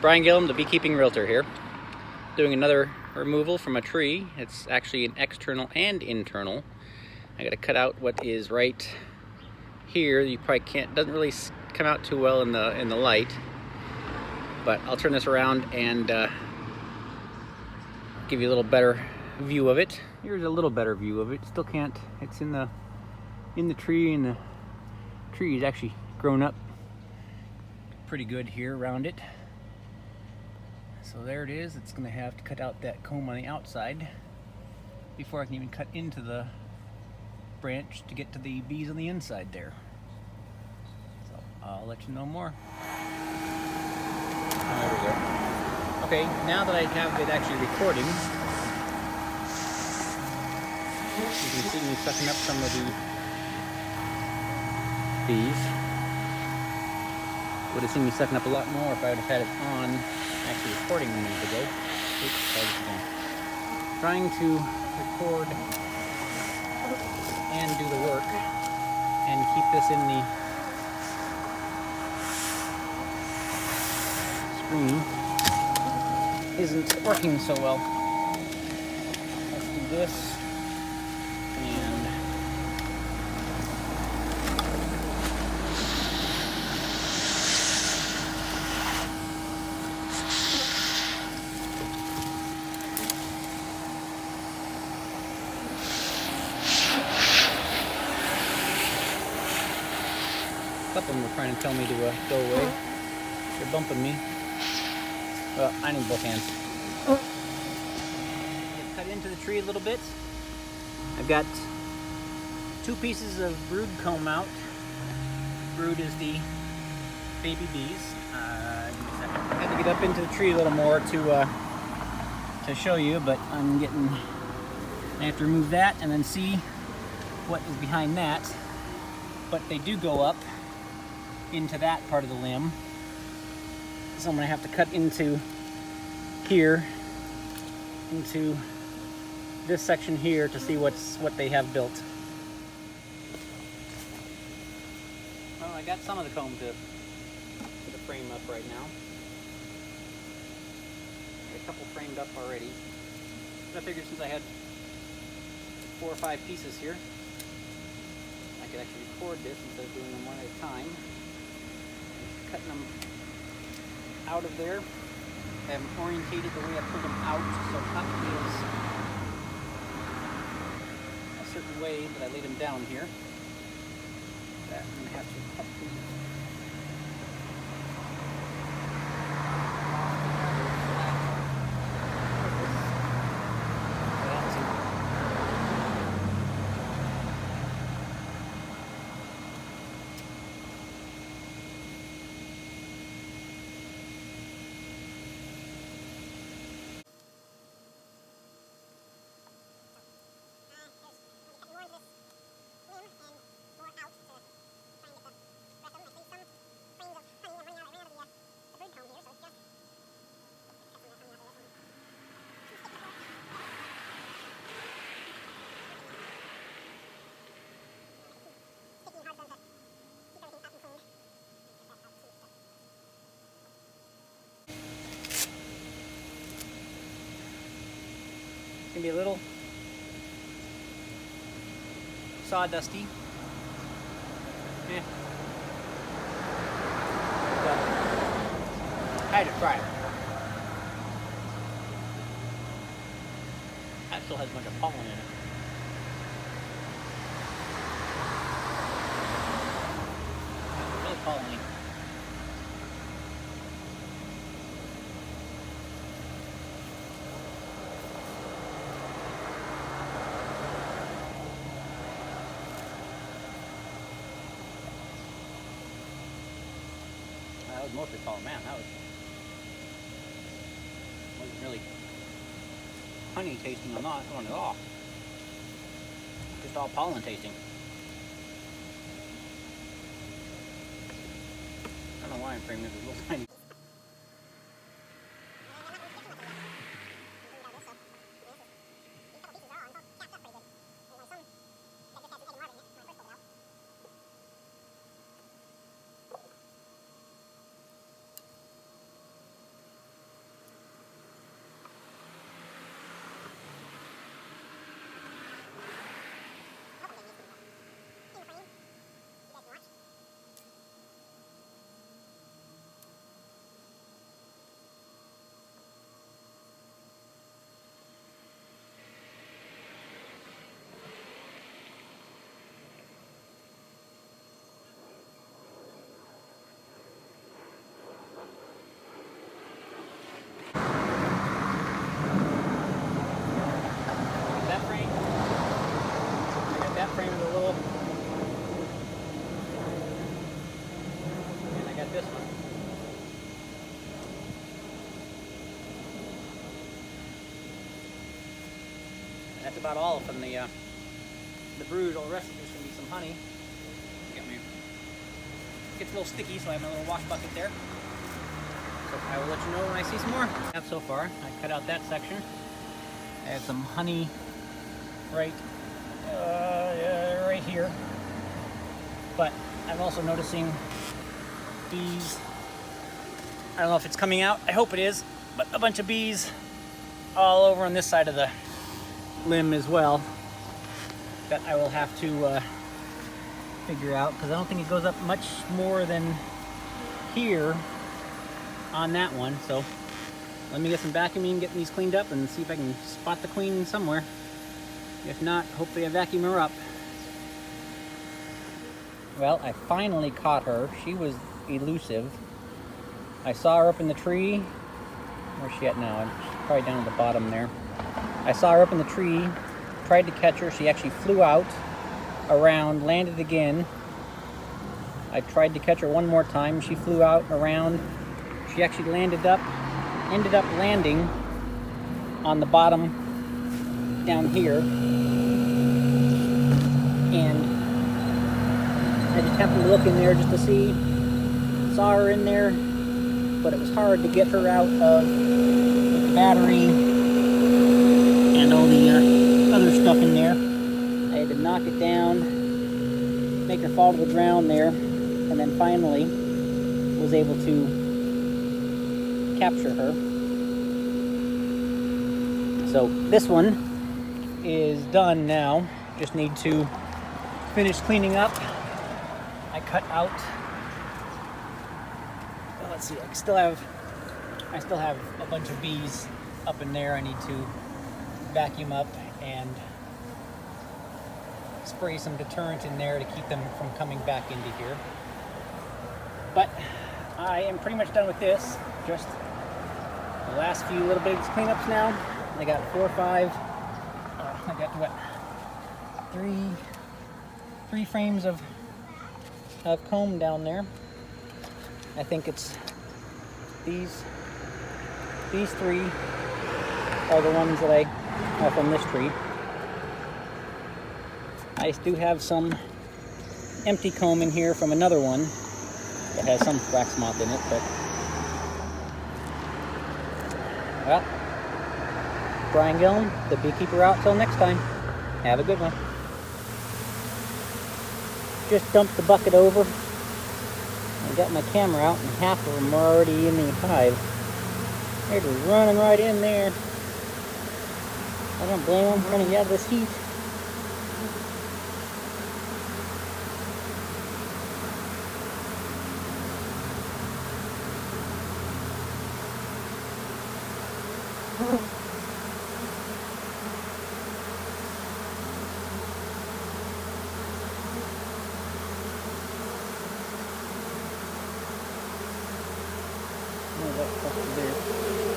Brian Gillum, the beekeeping realtor here, doing another removal from a tree. It's actually an external and internal. I got to cut out what is right here. You probably can't, doesn't really come out too well in the light, but I'll turn this around and give you a little better view of it. Here's a little better view of it. Still can't, it's in the tree, and the tree is actually grown up pretty good here around it. So there it is. It's gonna have to cut out that comb on the outside before I can even cut into the branch to get to the bees on the inside there. So I'll let you know more. Oh, there we go. Okay, now that I have it actually recording, you can see me sucking up some of the bees. Would have seen me sucking up a lot more if I would have had it on actually recording a minute ago. Oops, trying to record and do the work and keep this in the screen isn't working so well. Let's do this. A couple of them were trying to tell me to go away. They're bumping me. Well, I need both hands. Cut into the tree a little bit. I've got 2 pieces of brood comb out. Brood is the baby bees. I had to get up into the tree a little more to show you, but I have to remove that and then see what is behind that. But they do go up into that part of the limb. So I'm gonna have to cut into here, into this section here to see what they have built. Well, I got some of the comb to put the frame up right now. Got a couple framed up already. But I figured since I had 4 or 5 pieces here, I could actually record this instead of doing them one at a time. Cutting them out of there. I have them orientated the way I pull them out, so cut is a certain way that I laid them down here. That I'm going to have to cut these. It's gonna be a little sawdusty. Yeah. But I had to try it. That still has a bunch of pollen in it. It's really polleny. That was mostly pollen. Man, that wasn't really honey tasting on that one at all. Just all pollen tasting. I don't know why I'm framing this little tiny. that's about all from the brood. All the rest of there's gonna be some honey. Gets a little sticky, so I have my little wash bucket there. So I will let you know when I see some more. So far, I cut out that section. I have some honey right here. But I'm also noticing bees. I don't know if it's coming out. I hope it is. But a bunch of bees all over on this side of the limb as well that I will have to figure out, because I don't think it goes up much more than here on that one. So let me get some vacuuming, get these cleaned up, and see if I can spot the queen somewhere. If not, hopefully I vacuum her up. Well, I finally caught her. She was elusive. I saw her up in the tree. Where's she at now? She's probably down at the bottom there. I saw her up in the tree, tried to catch her. She actually flew out, around, landed again. I tried to catch her one more time. She flew out, around. She actually ended up landing on the bottom down here. And I just happened to look in there just to see. Saw her in there, but it was hard to get her out of the battery and all the other stuff in there. I had to knock it down, make her fall to the ground there, and then finally was able to capture her. So this one is done now. Just need to finish cleaning up. I cut out, well, let's see, I still have a bunch of bees up in there. I need to vacuum up and spray some deterrent in there to keep them from coming back into here. But I am pretty much done with this. Just the last few little bit of cleanups now. I got 4 or 5. I got what? Three frames of comb down there. I think it's these 3 are the ones that I are from this tree. I do have some empty comb in here from another one that has some wax moth in it, but well, Brian Gillum, the beekeeper, out till next time. Have a good one. Just dumped the bucket over. I got my camera out, and half of them are already in the hive. They're just running right in there. I don't blame them running out of this heat. Oh, that's there.